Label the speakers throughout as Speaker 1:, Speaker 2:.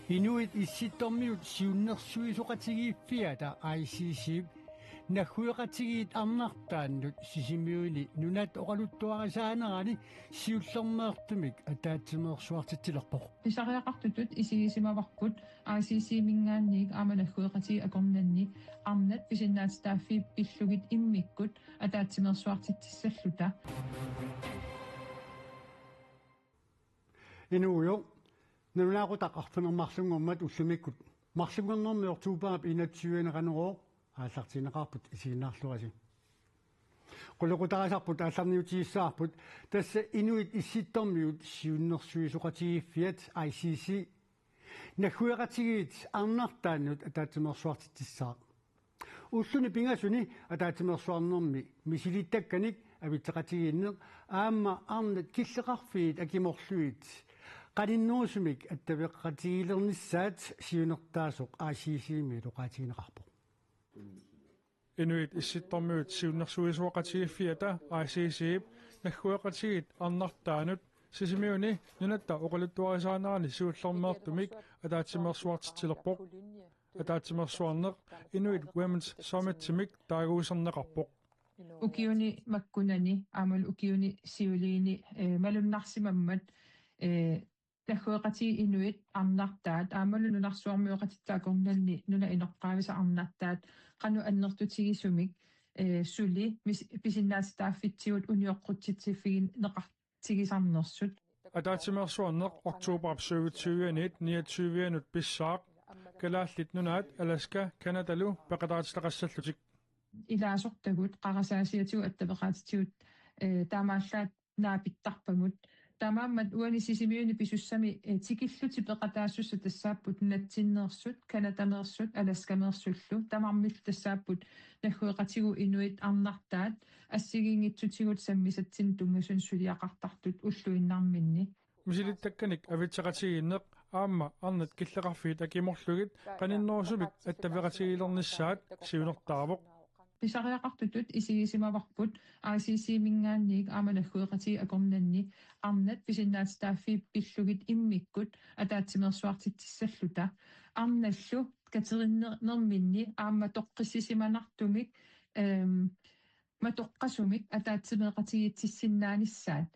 Speaker 1: Inuit issittormiut siunnersuisuqatigiiffiata ICC naghuiqatigit arnartaannut sisimiuni nunat oqaluttuarisaanerani siullermeertumik ataatsimeersuartitillerpoq
Speaker 2: Pisariaqartutut isigisimavарпут ICC mingaanniik aamanahuiqatigi akornanni arnat pisinnaatitaaffi pillugit immikkut ataatsimeersuartittissalluta
Speaker 1: Inuuyo nunaqutaqarfunermarlungormat ullumikut marlungernermi ortuupaap inatsuuaneqaneroo ааллартинеқарпут исигиннаарлуаси quluqutarisarput aallarniutigissaarput tassa inuit issittormiut siunnersuisuqatigiffiat ICC naghuiqatigit arnartaannut ataatsimeersuartittissaaq ulluni pingasuni ataatsimeersuarnermi misilittakkanik avitseqatigiinneq aamma arnat killeqarfiit akimorluit qalinnuusumik attaveqqatigilernissaat siunertaasoq ICC-mi loqaatigineqarpoq
Speaker 3: Inuit issittormiut siunnersuisuaqatigiffiata ICC naghuiqatigit arnartaanut sisimiuni nunatta oqaluttuarisaanerani siullermeertumik ataatsimeersuartitilerpoq ataatsimeersuarneq Inuit Women's Summit-timik taaguuserneqarpoq
Speaker 2: ukiuni makkunani aamal ukiuni siuliini malunnarsimammat Naghuiqati inuit arnartaat aamalu nunarsuarmiuqatittaakornalni nuna inerqaavisa arnartaat qanu annertutigisumik suli pisinnaatitaaffittigut unioqquttitifigin neqartigisarnersut
Speaker 3: ataatsimeersuarneq oktuuparap 27 29 pissaaq kalaallit nunaat Alaska Kanadalu peqataatitaqassallutik
Speaker 2: ilaasortagut qarasaasiatigu attapeqaatitigut taamaallaat naapittarpamut Tamaammat uani sisimiuni pisussami tikilluti peqataassussa tassaapput natsinneersut kanatameersut alaskameersullu tamarmill tassaapput naghuiqatigu inuit arnartaat assigiingitsutigut sammisatsin tungasun suliaqartartut ulluinnarminni
Speaker 3: misilittakkanik avitseqatigiinneq aamma arnat killeqarfiit akimorlugit qaninnoosumik attaveqatigilernissaat siunertaavoq
Speaker 2: Pisariaqartutut isigisimavарпут ICC mingaanniik aamanaghuiqatigi akornanni arnat pisinnaatitaaffi pillugit immikkut ataatsimeersuartittissalluta arnallu katerinnerminni aamma toqqissisimanartumik matoqqasumik ataatsimeeqatigittissinnaanissaat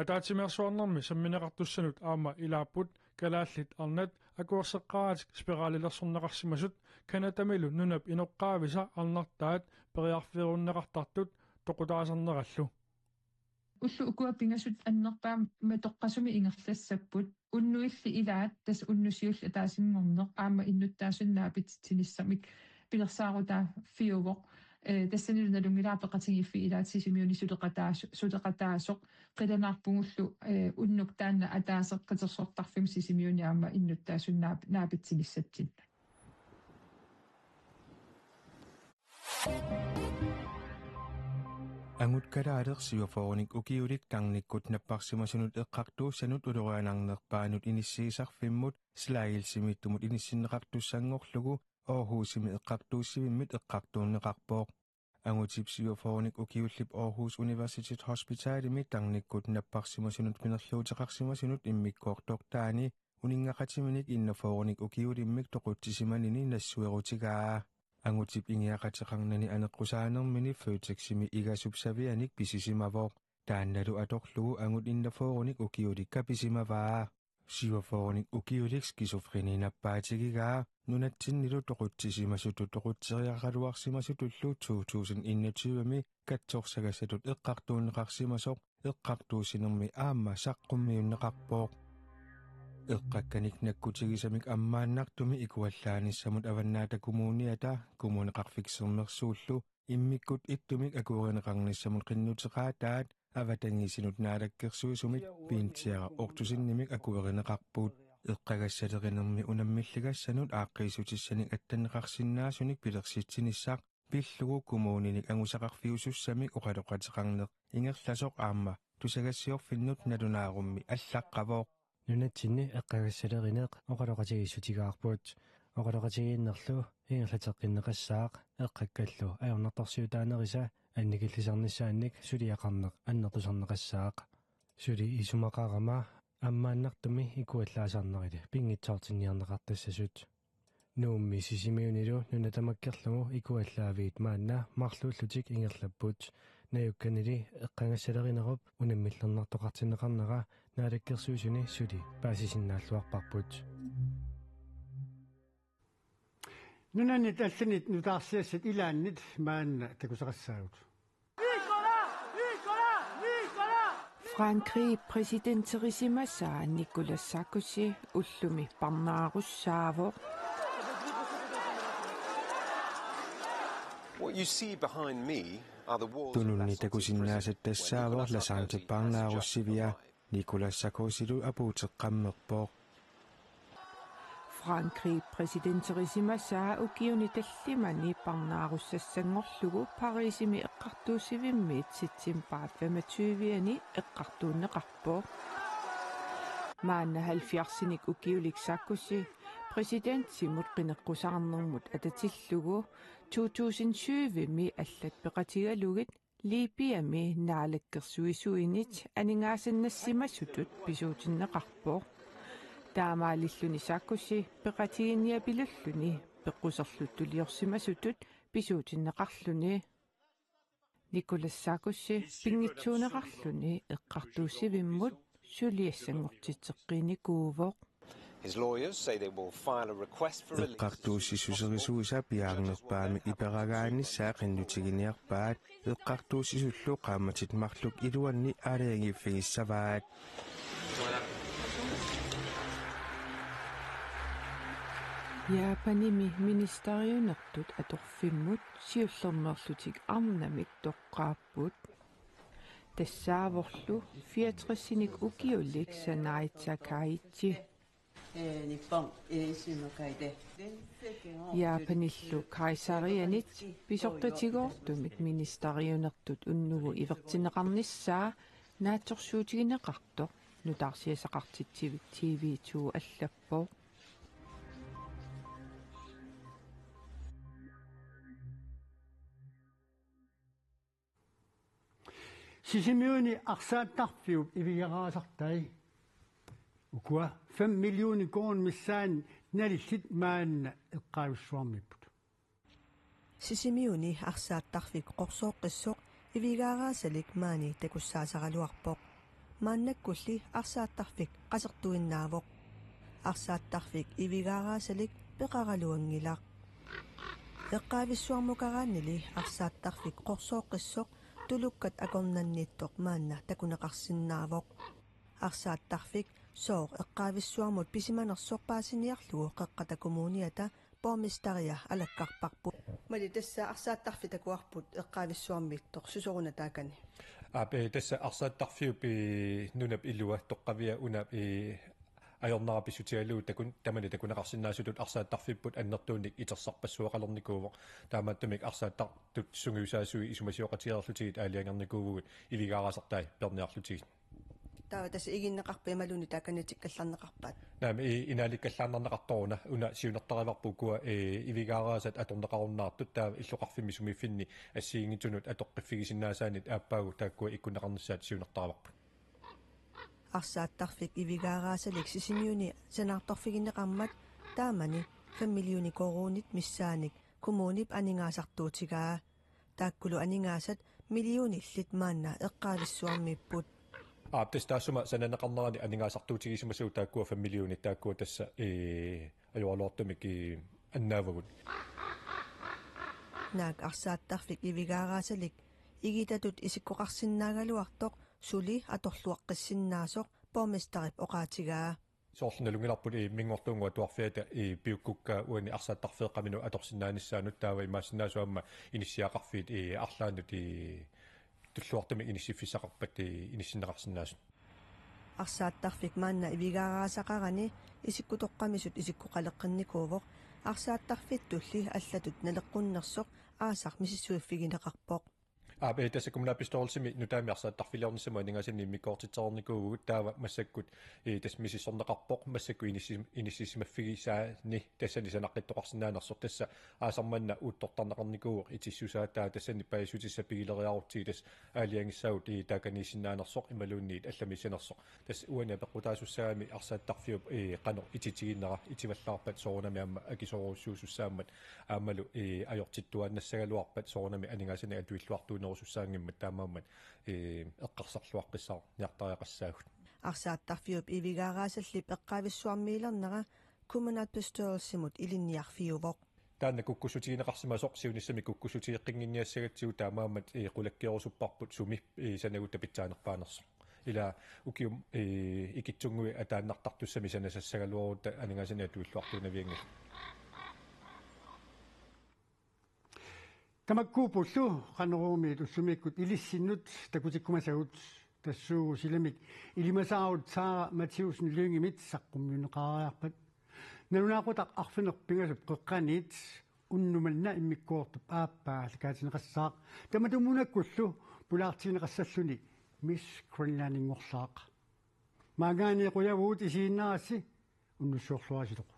Speaker 3: ataatsimeersuarnermi sammineqartussanut aamma ilaapput kalaallit arnat akuerseqqaatik spiraalilersorneqarsimasut kanatamilu nunap inoqqaavisa arnartaat periarfirunneqartartut toqutaasarnerallu
Speaker 2: ullu ukuapingasut annerpaa matoqqasumi ingerlassapпут unnuilli ilaat tas unnusiull ataasinngorneq aamma innuttaasunnaapitsinnissamik pilersaarutaa fiuvoq тассанилуналунгилаапеқатигиффи илаатсисимиуни сулеқатаассоқ қиланаарпугуллу уннуктаанна атаасеққитерсортарфим сисимиуни аама иннуттаасуннаап наапитсиниссатсин
Speaker 4: Angut kalaalерсиуфооник укиулик тарниккут наппарсимасунут эққартуусанут улерианарнерпаанут иниссигисарфиммут слаилсимиттумут иниссиннеқартуссангорлугу Aarhusimi eqqartuussivimмит eqqartuunneqarpooq angutipsiufoornik ukiullip Aarhus University Hospitalimi tarnikkut napparsimasunut minerluuteqarsimasunut immikkoortortaani uninngaqatiminik innafoornik ukiulimmik toquttisimanini nassuerutigaa angutip ingiaqateqarnani aneqqusaanermini føteksimi igasupsavianik pisisimavooq taannalu atorlugu angut innafoornik ukiulikka pisimavaa siufoornik ukiulik skisofreni nappaatigigaa nunatsinnilu toquttisimasutut toqutseriaqaluarsimasutullu 2021mi katsorsagasatut eqqartuunneqarsimasoq eqqartuusinermi aamma saqqummiunneqarpooq eqqakkanik nakkutigisamik ammaannartumi ikuallaanissamut avannaata kumuuniata kumuuneqarfiksermersuullu immikkut ittumik akuurineqarnissamut qinnuteqaataat avatangisinut naalakkersuisumik piintiara ortusinnimik akuurineqarpuut eqqagassaleqinermi unammilligassanut aaqqissutissanik attanneqarsinnaasunik pilersitsinissaq pillugu kumuuninik angusaqarfiusussamik oqaloqateqarneq ingerlasoq aamma tusagassiorfinnut nalunaarummi allaqqavooq
Speaker 5: nunatsinni eqqagassaleqineq oqaloqatigissutigaarpuut oqaloqatigiinnerlu ingerlateqqinneqassaaq eqqakkallu ajornartarsiutaanerisa annikillisarnissaannik suliaqarneq annertusarneqassaaq suli isumaqarama аммааннартуми икуаллаасаарнерили пингитсаортинниарнеқартассасут нуумми сисимиунилу нунатамаккерлугу икуаллаавиит маанна марлууллутик ингерлаппут наюкканили эққангассалеринеруп унаммиллернартоқартинеқарнера наалаккерсуусуни сули паасисиннааллуарпарпут
Speaker 1: нунанит алланит нутаарсиассат илааннит маанна такусеқассаагут
Speaker 6: Frankrig præsidenterissimassaa Nicolas Sarkozy ullumi parnaarussaavuq.
Speaker 7: What you see behind me are the walls.
Speaker 4: Tununni takusinnaasat tassaavor lasaartippaarnaarussivia Nicolas Sarkozylu apuuteqqammerpoq.
Speaker 6: Frankrig præsidenterissimassaa ukiuni tallimani parnaarussassanngorlugu Parisimi eqqartuusivimmiit sitsimbaat 25-ani eqqartuunneqarpoq. Maanna 70-sinik ukiulik Sarkozy præsidentsimut qineqqusarnermut atatillugu 2020-mi allat peqatigalugit Libiami naalakkersuisuinit aningaasannassimasuttut pisuutinneqarpoq. Таамаалиллуни Sarkozy пеқатигинниапилуллуни пеққусерлуттулиорсимасутут писуутиннеқарлуни Nicolas Sarkozy пингитсуунеқарлуни эққартууссивиммут сулиассангортитсеққиникуувоқ.
Speaker 7: His lawyers say they will file a request for release.
Speaker 4: Эққартууссисусерисуиса пиаарнерпаами иперагааниссаа қиннутигиниарпаат эққартууссисуллу qaammatит марлук илуанни аалиангиффигиссаваат
Speaker 6: Japanimi ministeriunertut atorfimmut siullernerlutik arnamik toqqaapput тассааворлу 64-синик укиуллик санаитсакаитси Japanillu kaisarianit pisortatигоортумит министериунертут уннугу ивертинеқарнissaa наатсорсуутигинеқарто нутаарсиасақартитсивит TV2 аллаппоо
Speaker 1: сисимиуни арсааттарфиуп ивигераасартай укуа 5 миллиони коон миссаан налиллит маанна эққаависсуармиппут
Speaker 8: сисимиуни арсааттарфик қорсооққиссоқ ивигаараасалик маани такуссаасаралуарпоқ мааннаккулли арсааттарфик қасертуиннаавоқ арсааттарфик ивигаараасалик пеқаралуангилақ эққаависсуармукарааннили арсааттарфик қорсооққиссоқ тулуккат акорнанниттоқ маанна такунеқарсиннаавоқ арсааттарфик соор эққаависсуармут писиманерсорпаасиниарлугу қеққатакумууниата помистария алаккарпарпу мали тасса арсааттарфи такуарпут эққаависсуармиттоқ сусоруна таакани
Speaker 9: апе тасса арсааттарфиупи нунап илуа тоққавиа унап ajornarapissutialuu takun tamani takunaqarsinnaasutut arsaattarfipпут аннертууник итерсарпассуақалерникуувоқ таамааттумик арсааттартут сунгиусаасуи исумасиоқатиерлутигит аалиангерникуувгут ивигаарасартай перниарлутигит
Speaker 8: таа тас игиннеқарпи малуни тааканатик калларнеқарпаат
Speaker 9: наами инааликкаллаарнарнеқарторуна уна сиунертариварпуккуа ивигаараасат аторнеқаруннаартут таа иллоқарфимми сумиффинни ассиингитсунут атоққиффигисиннаасаанит ааппаагу тааккуа иккунеқарнссаат сиунертариварпу
Speaker 8: арсааттарфик ивигаараасалик сисимиуни санаарторфигиннеқармат таамани 5 миллиони коруунит миссааник кумуунип анингаасартуутигаа тааккулу анингаасат миллиониллит маанна эққаависсуармиппут
Speaker 9: тестаасума сананеқарнерани анингаасартуутигисимасуу тааккуа 5 миллиони тааккуа тасса ажуалуартумик аннаавагут
Speaker 8: наак арсааттарфик ивигаараасалик игитатут исиккоқарсиннаагалуартоқ сули аторлуаққиссиннаасоқ помистарип оqaатигаа
Speaker 9: соорлуналунгиларпут мингортуунгуа туарфиата пиуккукка уани арсааттарфеэққамину аторсиннааниссаанут таава имаассиннаасуамма иниссиақарфиит арлаанут туллуартами иниссиффисақарпат иниссинеқарсинаасут
Speaker 8: арсааттарфик маанна ивигаараасақарани исиккутоққамисут исиккуқалеққинникуувоқ арсааттарфиттулли аллатут налеққуннерсоқ аасар мисиссуиффигинеқарпоқ
Speaker 9: Tassakumna pistolsimi nutaamiarsaattarfiliornissama aningasini mikkoortitsaornikuugu taava massakkut tas misissorneqarpoq massakku inissisimaffigisaani tassani sanaqqittoqarsinaanersoq tassa aasarmanna uuttortarnaqarnikuuq itissusaattaa tassani paisutissa pigileriarutsi tas aaliangissaut taakaniissinaanersoq imaluunniit allamisanersoq tas uani peqqutaasussaami arsaattarfiup qano ititiginnera itivallaarpat soornami amma akisoruussuusussaammat aammalu ajortittuannassagaluarpat soornami aningasini atuilluartuuner sussaangimmat taamaammat eqqarsarluaqqissar niartariaqassaagut
Speaker 8: арсааттарфиуп ивигараасалли пеққависсуармиилернера кумунат пистолсимут илинниарфиувоқ
Speaker 9: таанна куккусутигинеқарсимасоқ сиунissami куккусутиэққингинниассагатсигу таамаамат қулаккиорусуппарпут суми санагутта питсаанерпаанерсо ила укиум икитсунгуи атааннартартуссами санасассагалуорутта анингасани атуиллуартуунавиангил
Speaker 1: тамаккуупуллу канеруumi туссумиккут илиссиннут такутиккумасагут тассуугу силамик илимасаарут саара матиусн лүнгимит саққуммиунеқариарпат налунаақутақ арфинерпингасуп қеққаниит уннуманна иммиккуортуп ааппаа ликаатинеқассаақ таматумунаккуллу пулаартигинеқассаллуни мис гринландингорлаақ магаани қуявуут исииннарасси уннуссуорлуасилоқ